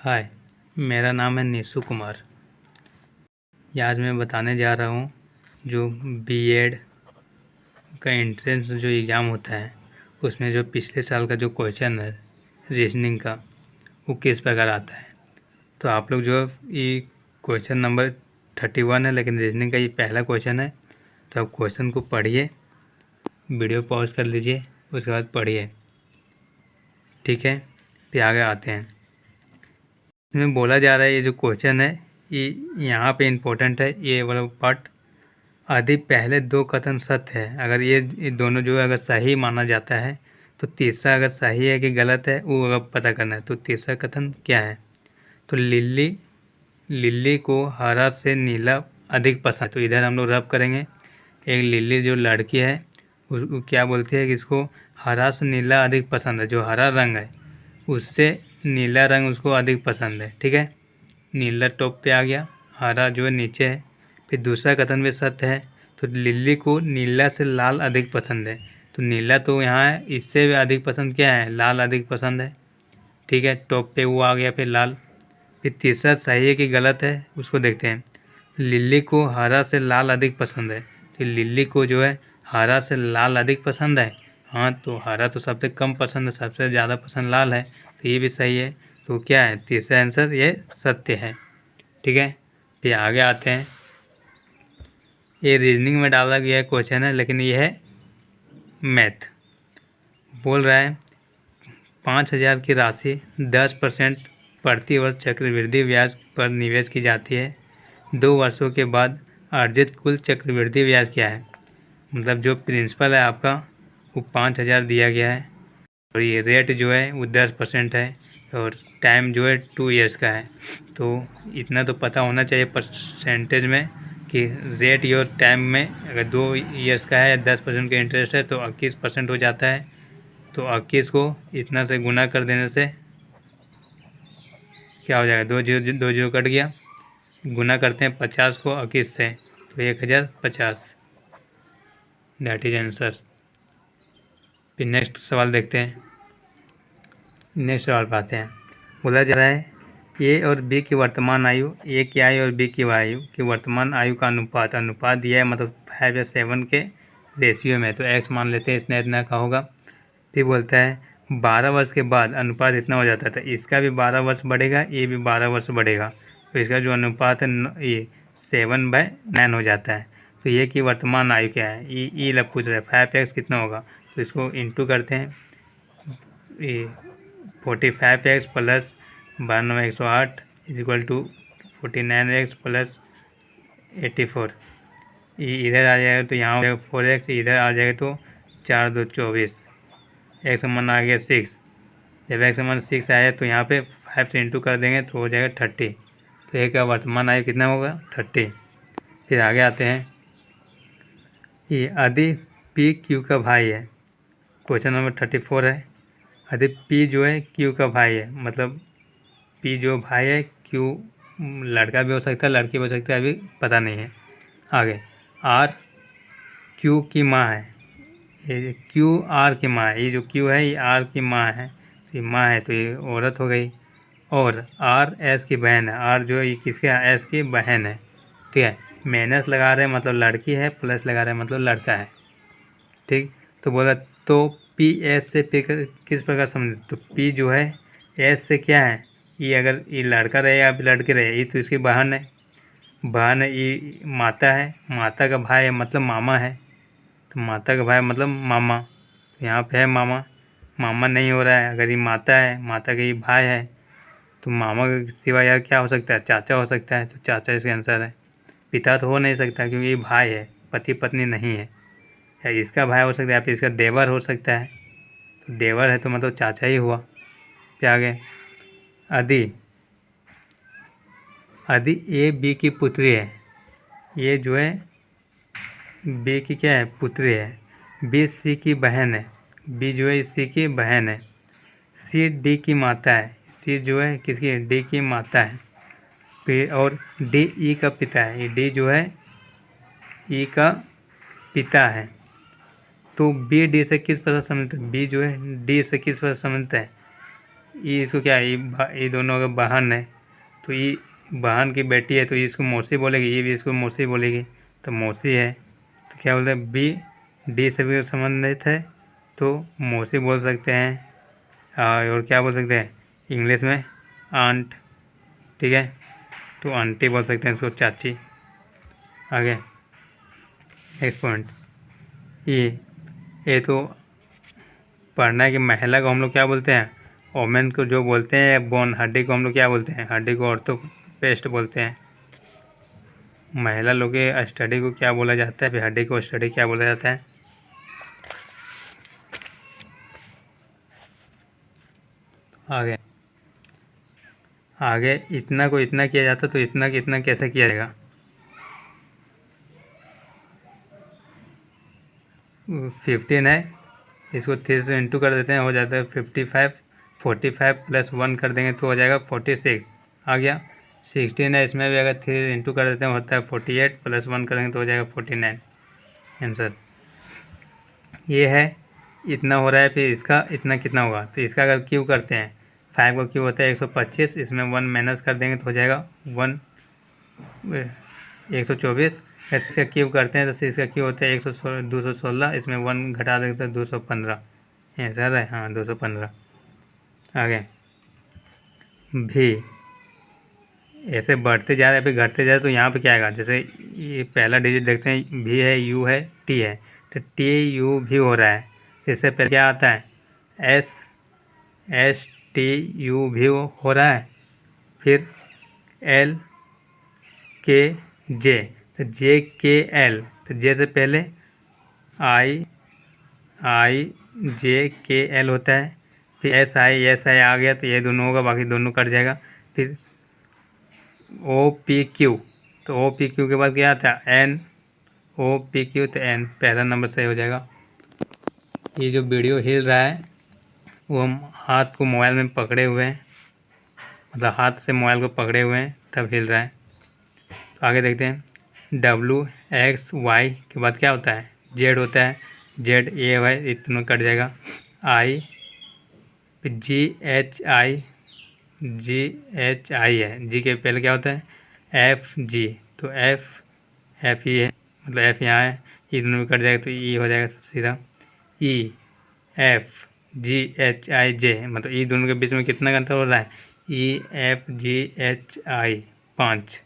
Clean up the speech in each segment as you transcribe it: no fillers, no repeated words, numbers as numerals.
हाय, मेरा नाम है नीशु कुमार। आज मैं बताने जा रहा हूँ जो बीएड का एंट्रेंस जो एग्ज़ाम होता है उसमें जो पिछले साल का जो क्वेश्चन है रीजनिंग का वो किस प्रकार आता है। तो आप लोग जो ये क्वेश्चन नंबर 31 है, लेकिन रीजनिंग का ये पहला क्वेश्चन है। तो आप क्वेश्चन को पढ़िए, वीडियो पॉज कर लीजिए, उसके बाद पढ़िए, ठीक है। फिर आगे आते हैं। इसमें बोला जा रहा है ये जो क्वेश्चन है ये यहाँ पे इम्पोर्टेंट है, ये वाला पार्ट। आदि पहले दो कथन सत्य है, अगर ये दोनों जो है अगर सही माना जाता है तो तीसरा अगर सही है कि गलत है वो अगर पता करना है। तो तीसरा कथन क्या है? तो लिल्ली लिल्ली को हरा से नीला अधिक पसंद। तो इधर हम लोग रब करेंगे। एक लिल्ली जो लड़की है उसको क्या बोलती है कि इसको हरा से नीला अधिक पसंद है। जो हरा रंग है उससे नीला रंग उसको अधिक पसंद है, ठीक है। नीला टॉप पे आ गया, हरा जो है नीचे है। फिर दूसरा कथन भी सत्य है। तो लिल्ली को नीला से लाल अधिक पसंद है। तो नीला तो यहाँ है, इससे भी अधिक पसंद क्या है? लाल अधिक पसंद है, ठीक है। टॉप पे वो आ गया, फिर लाल। फिर तीसरा सही है कि गलत है उसको देखते हैं। लिल्ली को हरा से लाल अधिक पसंद है। तो लिल्ली को जो है हरा से लाल अधिक पसंद है। हाँ, तो हरा तो सबसे कम पसंद है, सबसे ज़्यादा पसंद लाल है, तो ये भी सही है। तो क्या है? तीसरा आंसर ये सत्य है, ठीक है। फिर आगे आते हैं। ये रीजनिंग में डाला गया क्वेश्चन है, लेकिन ये है मैथ। बोल रहा है 5,000 की राशि 10% प्रति वर्ष चक्रवृद्धि ब्याज पर निवेश की जाती है। 2 वर्षों के बाद अर्जित कुल चक्रवृद्धि ब्याज क्या है? मतलब जो प्रिंसिपल है आपका वो 5,000 दिया गया है और ये रेट जो है वो 10% है और टाइम जो है 2 ईयर्स का है। तो इतना तो पता होना चाहिए परसेंटेज में कि रेट और टाइम में अगर 2 ईयर्स का है 10% का इंटरेस्ट है तो 21% हो जाता है। तो 21 को इतना से गुना कर देने से क्या हो जाएगा? 2 जीरो कट गया। गुना करते हैं 50 को 21 से, तो 1050, दैट इज आंसर। फिर नेक्स्ट सवाल देखते हैं। नेक्स्ट सवाल पर आते हैं। बोला जा रहा है ए और बी की वर्तमान आयु, ए की आयु और बी की आयु की वर्तमान आयु का अनुपात दिया है, मतलब 5 या 7 के रेशियो में। तो एक्स मान लेते हैं, इसने इतना का होगा। फिर बोलता है 12 वर्ष के बाद अनुपात इतना हो जाता था। इसका भी 12 वर्ष बढ़ेगा, ये भी 12 वर्ष बढ़ेगा, तो इसका जो अनुपात है ये 7/9 हो जाता है। तो ये की वर्तमान आयु क्या है? ई लग पूछ रहा है 5x कितना होगा, तो इसको इंटू करते हैं। ये 45x plus 92/108 equal to 49x plus 84। इधर आ जाएगा तो यहाँ हो जाएगा 4x, इधर आ जाएगा तो 4 2 24। एक्स का मान आ गया 6। जब एक्स का मान 6 आया तो यहाँ पे 5 से इंटू कर देंगे तो हो जाएगा 30। तो एक का वर्तमान आयु कितना होगा? 30। फिर आगे आते हैं। ये यदि पी क्यू का भाई है, क्वेश्चन नंबर 34 है। यदि पी जो है क्यू का भाई है, मतलब पी जो भाई है, क्यू लड़का भी हो सकता है लड़की भी हो सकता है, अभी पता नहीं है। आगे आर क्यू की माँ है, ये क्यू आर की माँ है। ये जो क्यू है ये आर की माँ है, तो ये माँ है तो ये औरत हो गई। और आर एस की बहन है, आर जो है ये किसके? एस की बहन है, ठीक है। माइनस लगा रहे हैं मतलब लड़की है, प्लस लगा रहे हैं मतलब लड़का है, ठीक। तो बोला तो पी एस से पी किस प्रकार समझ? तो पी जो है एस से क्या है? ये अगर ये लड़का रहे या लड़की रहे, ये तो इसकी बहन है। बहन है, ये माता है, माता का भाई है मतलब मामा है। तो माता का भाई मतलब मामा, तो यहाँ पे है मामा। मामा नहीं हो रहा है, अगर ये माता है, माता का ये भाई है, तो मामा के सिवा यार क्या हो सकता है? चाचा हो सकता है, तो चाचा इसका आंसर है। पिता तो हो नहीं सकता क्योंकि ये भाई है, पति पत्नी नहीं है। या इसका भाई हो सकता है या फिर इसका देवर हो सकता है, तो देवर है तो मतलब चाचा ही हुआ। फिर आगे यदि यदि ए बी की पुत्री है, ये जो है बी की क्या है? पुत्री है। बी सी की बहन है, बी जो है सी की बहन है। सी डी की माता है, सी जो है किसकी? डी की माता है। फिर और डी ई का पिता है, ये डी जो है ई का पिता है। तो बी डी से किस प्रकार संबंधित है? बी जो है डी से किस प्रकार संबंधित है? ई इसको क्या है, ये दोनों अगर बहन है तो ये बहन की बेटी है तो ये इसको मौसी बोलेगी, ये भी इसको मौसी बोलेगी, तो मौसी है। तो क्या बोलते हैं, बी डी से भी संबंधित है तो मौसी बोल सकते हैं। और क्या बोल सकते हैं इंग्लिश में, आंट। ठीक है, तो आंटी बोल सकते हैं इसको, चाची। आगे नेक्स्ट पॉइंट, ये तो पढ़ना है कि महिला को हम लोग क्या बोलते हैं, ओमेन को जो बोलते हैं, बोन हड्डी को हम लोग क्या बोलते हैं, हड्डी को ऑर्थोपेस्ट बोलते हैं। महिला लोग के स्टडी को क्या बोला जाता है, फिर हड्डी को स्टडी क्या बोला जाता है। आगे आगे इतना को इतना किया जाता तो इतना कि इतना कैसे किया जाएगा। 15 है, इसको 3 से इंटू कर देते हैं, हो जाता है 55। 45 प्लस 1 कर देंगे तो हो जाएगा 46 आ गया। 16 है, इसमें भी अगर 3 इंटू कर देते हैं होता है 48, प्लस 1 करेंगे तो हो जाएगा 49 आंसर। ये है इतना हो रहा है, फिर इसका इतना कितना होगा, तो इसका अगर क्यू करते हैं 5 का क्यू होता है 125, इसमें 1 माइनस कर देंगे तो हो जाएगा 124। इसका क्यूब करते हैं तो इसका क्यू होता है 216, इसमें 1 घटा देते हैं 215 आंसर है, हाँ 215। आगे भी ऐसे बढ़ते जा रहे हैं फिर घटते जा रहे, तो यहाँ पे क्या आएगा, जैसे ये पहला डिजिट देखते हैं भी है, यू है, टी है, तो टी यू भी हो रहा है। इससे पहले क्या आता है, एस एस टी यू भी हो रहा है, फिर एल के जे, तो जे के एल, तो जे से पहले आई जे के एल होता है, फिर एस आई आ गया तो ये दोनों होगा, बाकी दोनों कट जाएगा। फिर ओ पी क्यू, तो ओ पी क्यू के बाद क्या आता है, एन ओ पी क्यू, तो एन पहला नंबर सही हो जाएगा। ये जो वीडियो हिल रहा है वो हम हाथ को मोबाइल में पकड़े हुए हैं, मतलब हाथ से मोबाइल को पकड़े हुए हैं तब हिल रहा है। तो आगे देखते हैं, डब्लू एक्स वाई के बाद क्या होता है, जेड होता है, जेड ए वाई इतना कट जाएगा। आई जी एच आई है, जी के पहले क्या होता है, एफ जी, तो एफ ई है, मतलब एफ यहाँ है, ई दोनों में कट जाएगा तो ई हो जाएगा सीधा। E F G H I जे, मतलब ई दोनों के बीच में कितना का अंतर हो रहा है, E F G H I 5,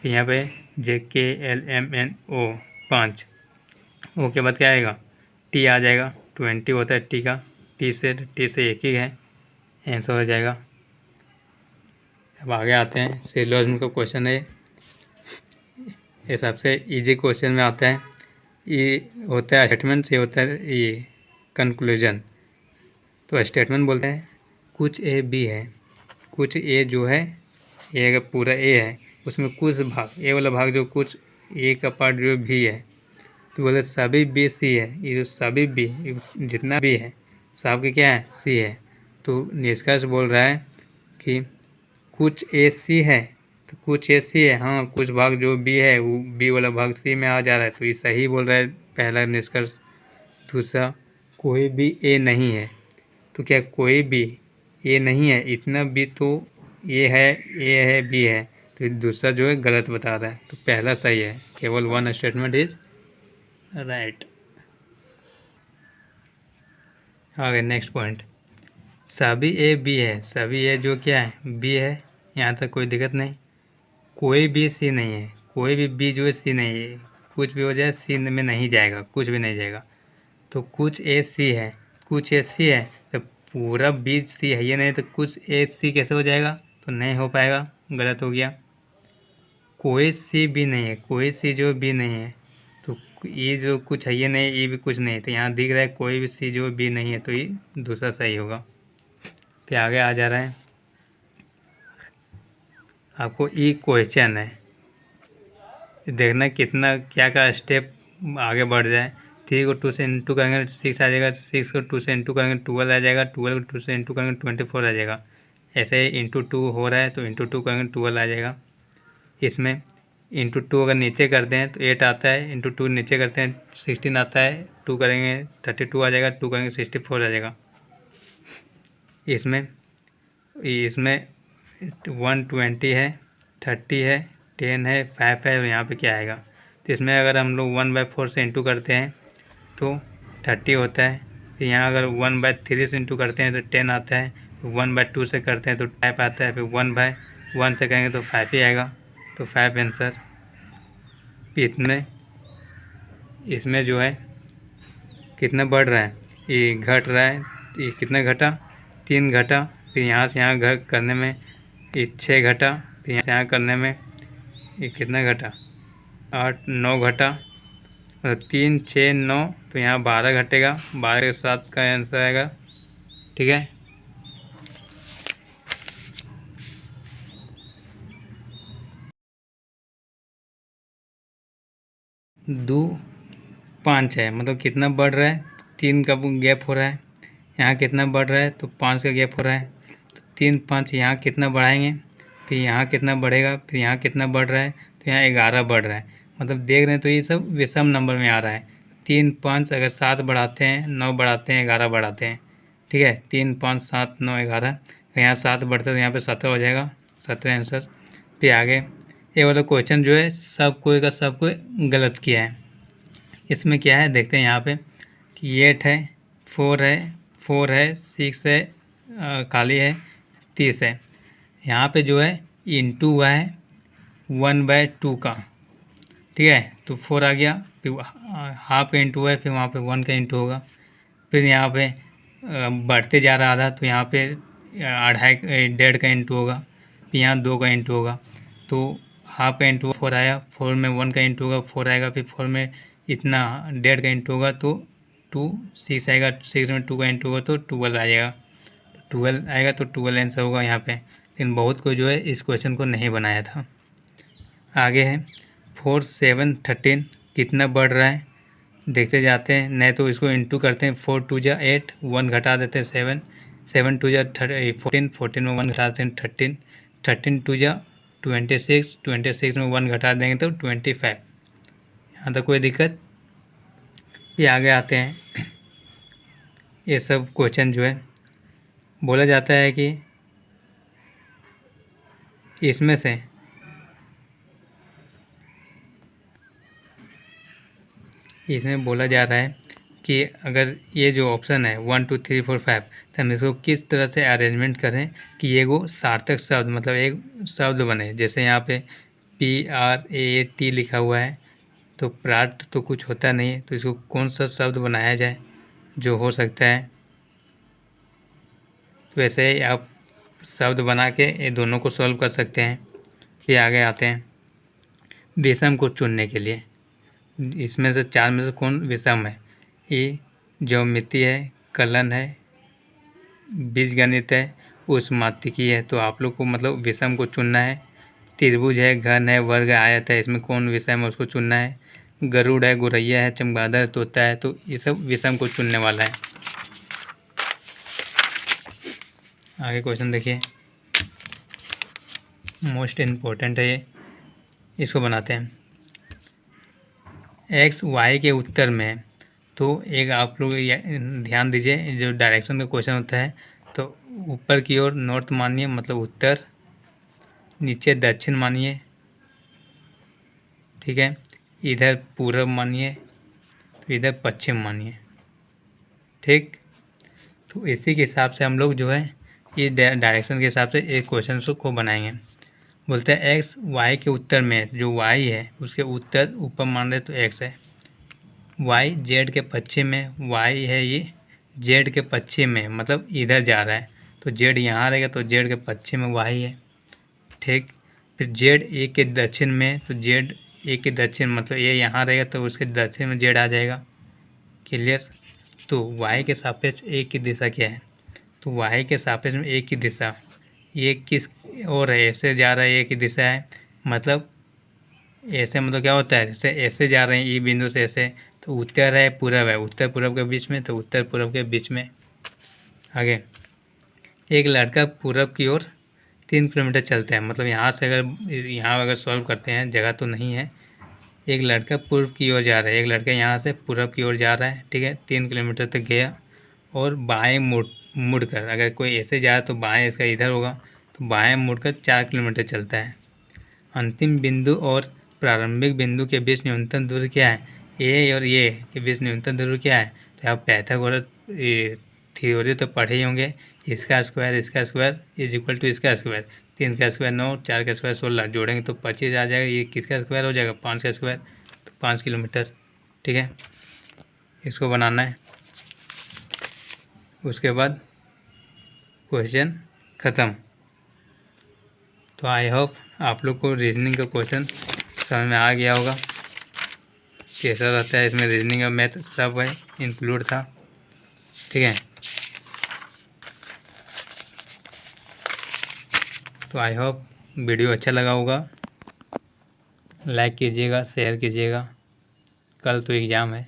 यहाँ पे जे के एल एम एन ओ 5। ओ के बाद क्या आएगा, टी आ जाएगा, 20 होता है टी का, टी से एक ही है, आंसर हो जाएगा। अब आगे आते हैं, सिलोजिज्म का क्वेश्चन है, ये सबसे इजी क्वेश्चन में आता है। ये होता है स्टेटमेंट, ये होता है ये कंक्लूजन। तो स्टेटमेंट बोलते हैं कुछ ए बी है, कुछ ए जो है, ए अगर पूरा ए है उसमें कुछ भाग, ए वाला भाग जो कुछ ए का पार्ट जो भी है, तो बोले सभी बी सी है, ये जो सभी बी जितना भी है सब के क्या है, सी है। तो निष्कर्ष बोल रहा है कि कुछ ए सी है, तो कुछ ए सी है, हाँ कुछ भाग जो बी है वो बी वाला भाग सी में आ जा रहा है, तो ये सही बोल रहा है पहला निष्कर्ष। दूसरा, कोई भी ए नहीं है, तो क्या कोई भी ए नहीं है, इतना भी तो ए है बी है, तो दूसरा जो है गलत बता रहा है, तो पहला सही है, केवल 1 स्टेटमेंट इज राइट। आगे नेक्स्ट पॉइंट, सभी ए बी है, सभी ए जो क्या है बी है, यहाँ तक कोई दिक्कत नहीं। कोई भी सी नहीं है, कोई भी बी जो है सी नहीं है, कुछ भी हो जाए सी में नहीं जाएगा, कुछ भी नहीं जाएगा। तो कुछ ए सी है, कुछ ए सी है, तो पूरा बी सी है ये नहीं, तो कुछ ए सी कैसे हो जाएगा, तो नहीं हो पाएगा, गलत हो गया। कोई सी भी नहीं है, कोई सी जो बी नहीं है, तो ये जो कुछ है ये नहीं, ये भी कुछ नहीं, तो यहाँ दिख रहा है कोई भी सी जो बी नहीं है, तो ये दूसरा सही होगा। फिर आगे आ जा रहा है, आपको ई क्वेश्चन है, देखना कितना क्या का स्टेप आगे बढ़ जाए। 3 को 2 से इंटू करेंगे 6 आ जाएगा, 6 को 2 से इंटू करेंगे 12 आ जाएगा, 12 को 2 से इंटू करेंगे 24 आ जाएगा। ऐसे इंटू 2 हो रहा है तो इंटू 2 करेंगे 12 आ जाएगा। इसमें इंटू 2 अगर नीचे करते हैं तो 8 आता है, इंटू 2 नीचे करते हैं 16 आता है, 2 करेंगे 32 आ जाएगा, 2 करेंगे 64 आ जाएगा। इसमें इसमें 120 है, 30 है, 10 है, 5 है, यहाँ पे क्या आएगा? तो इसमें अगर हम लोग 1/4 से इंटू करते हैं तो 30 होता है। फिर यहाँ अगर 1/3 से इंटू करते हैं तो 10 आता है। 1/2 से करते हैं तो 5 आता है। फिर 1/1 से करेंगे तो 5 ही आएगा। तो 5 आंसर। इसमें जो है कितना बढ़ रहा है, ये घट रहा है। ये कितना घटा? 3 घटा। फिर यहाँ से यहाँ घर करने में ये 6 घटा। फिर यहाँ से यहाँ करने में ये कितना घटा? 8 9 घटा। 3 6 9, तो यहाँ 12 घटेगा। 12 के साथ का आंसर आएगा। ठीक है। 2 5 है, मतलब कितना बढ़ रहा है? 3 का गैप हो रहा है। यहाँ कितना बढ़ रहा है? तो 5 का गैप हो रहा है। तो 3 5 यहाँ कितना बढ़ाएंगे? फिर यहाँ कितना बढ़ेगा? फिर यहाँ कितना बढ़ रहा है? तो यहाँ 11 बढ़ रहा है। मतलब देख रहे हैं तो ये सब विषम नंबर में आ रहा है। 3 5 अगर 7 बढ़ाते हैं, 9 बढ़ाते हैं, 11 बढ़ाते हैं। ठीक है। 3 5 7 9 11। यहाँ 7 बढ़ता है तो यहाँ पे 17 हो जाएगा। 17 आंसर। फिर आगे ये वाला क्वेश्चन जो है सब कोई का सब कोई गलत किया है। इसमें क्या है देखते हैं यहाँ पे कि 8 है, 4 है, 4 है, 6 है, खाली है, 30 है। यहाँ पे जो है इंटू हुआ है 1/2 का। ठीक है। तो 4 आ गया। फिर हाफ का इंटू है, फिर वहाँ पे 1 का इंटू होगा। फिर यहाँ पे बढ़ते जा रहा आधा, तो यहाँ पे 1.5 का इंटू होगा। फिर यहाँ 2 का इंटू होगा। तो हाफ का इंटू 4 आया, 4 में 1 का इंटू होगा, 4 आएगा। फिर 4 में इतना 1.5 का इंटू होगा तो 2 6 आएगा। 6 में 2 का इंटू होगा तो 12 आ जाएगा। 12 आएगा तो 12 आंसर होगा यहाँ पे। लेकिन बहुत को जो है इस क्वेश्चन को नहीं बनाया था। आगे है 4 7 13 कितना बढ़ रहा है देखते जाते हैं। नहीं तो इसको इंटू करते हैं। 4 2 जा 8, 1 घटा देते हैं 7, 7 2 जा 14, 14 में 1 घटा देते हैं 13, 13 2 जा 26, 26 में 1 घटा देंगे तो 25। यहाँ तक कोई दिक्कत? ये आगे आते हैं। ये सब क्वेश्चन जो है बोला जाता है कि इसमें से इसमें बोला जा रहा है कि अगर ये जो ऑप्शन है 1 2 3 4 5, तो हम इसको किस तरह से अरेंजमेंट करें कि ये वो सार्थक शब्द मतलब एक शब्द बने। जैसे यहाँ पे PRAT लिखा हुआ है, तो प्राट तो कुछ होता नहीं है, तो इसको कौन सा शब्द बनाया जाए जो हो सकता है। तो वैसे ही आप शब्द बना के ये दोनों को सॉल्व कर सकते हैं। फिर आगे आते हैं विषम को चुनने के लिए। इसमें से 4 में से कौन विषम है? ये ज्योमिति है, कलन है, बीजगणित है, उष्मागतिकी है। तो आप लोग को मतलब विषम को चुनना है। त्रिभुज है, घन है, वर्ग है, आयत है, इसमें कौन विषम है उसको चुनना है। गरुड़ है, गौरैया है, चमगादड़, तोता है, तो ये सब विषम को चुनने वाला है। आगे क्वेश्चन देखिए, मोस्ट इम्पोर्टेंट है ये, इसको बनाते हैं। एक्स वाई के उत्तर में, तो एक आप लोग ध्यान दीजिए, जो डायरेक्शन का क्वेश्चन होता है तो ऊपर की ओर नॉर्थ मानिए मतलब उत्तर, नीचे दक्षिण मानिए, ठीक है, इधर पूर्व मानिए, तो इधर पश्चिम मानिए। ठीक। तो इसी के हिसाब से हम लोग जो है ये डायरेक्शन के हिसाब से एक क्वेश्चन को बनाएंगे। बोलते हैं एक्स वाई के उत्तर में, जो वाई है उसके उत्तर ऊपर मान रहे तो एक्स है, वाई जेड के पश्चिम में, वाई है ये जेड के पश्चिम में मतलब इधर जा रहा है, तो जेड यहाँ रहेगा तो जेड के पश्चिम में वाई है। ठीक। फिर जेड ए के दक्षिण में, तो जेड ए के दक्षिण मतलब ये यहाँ रहेगा तो उसके दक्षिण में जेड आ जाएगा। क्लियर। तो वाई के सापेक्ष ए की दिशा क्या है? तो वाई के सापेक्ष में ए की दिशा ये किस और है? ऐसे जा रहा है ए की दिशा है, मतलब ऐसे मतलब क्या होता है, जैसे ऐसे जा रहे हैं ई बिंदु से ऐसे, तो उत्तर है पूरब है, उत्तर पूरब के बीच में, तो उत्तर पूरब के बीच में। आगे एक लड़का पूरब की ओर 3 किलोमीटर चलता है, मतलब यहाँ से अगर सॉल्व करते हैं, जगह तो नहीं है। एक लड़का पूर्व की ओर जा रहा है, एक लड़का यहाँ से पूरब की ओर जा रहा है, ठीक है, 3 किलोमीटर तक गया और बाएं मुड़कर, अगर कोई ऐसे जाए तो बाएं इसका इधर होगा, तो बाएं मुड़कर 4 किलोमीटर चलता है। अंतिम बिंदु और प्रारंभिक बिंदु के बीच न्यूनतम दूरी क्या है? ए और ये के बीच न्यूनतम दूरी क्या है? तो आप पाइथागोरस थ्योरी तो पढ़े ही होंगे। इसका स्क्वायर इज इक्वल टू इसका स्क्वायर, 3 का स्क्वायर 9, 4 का स्क्वायर 16, जोड़ेंगे तो 25 आ जाएगा। ये किसका स्क्वायर हो जाएगा? 5 का स्क्वायर, तो 5 किलोमीटर। ठीक है, इसको बनाना है। उसके बाद क्वेश्चन ख़त्म। तो आई होप आप लोग को रीजनिंग का क्वेश्चन समझ में आ गया होगा, कैसा रहता है। इसमें रीजनिंग और मैथ सब है इंक्लूड था। ठीक है, तो आई होप वीडियो अच्छा लगा होगा। लाइक कीजिएगा, शेयर कीजिएगा। कल तो एग्ज़ाम है।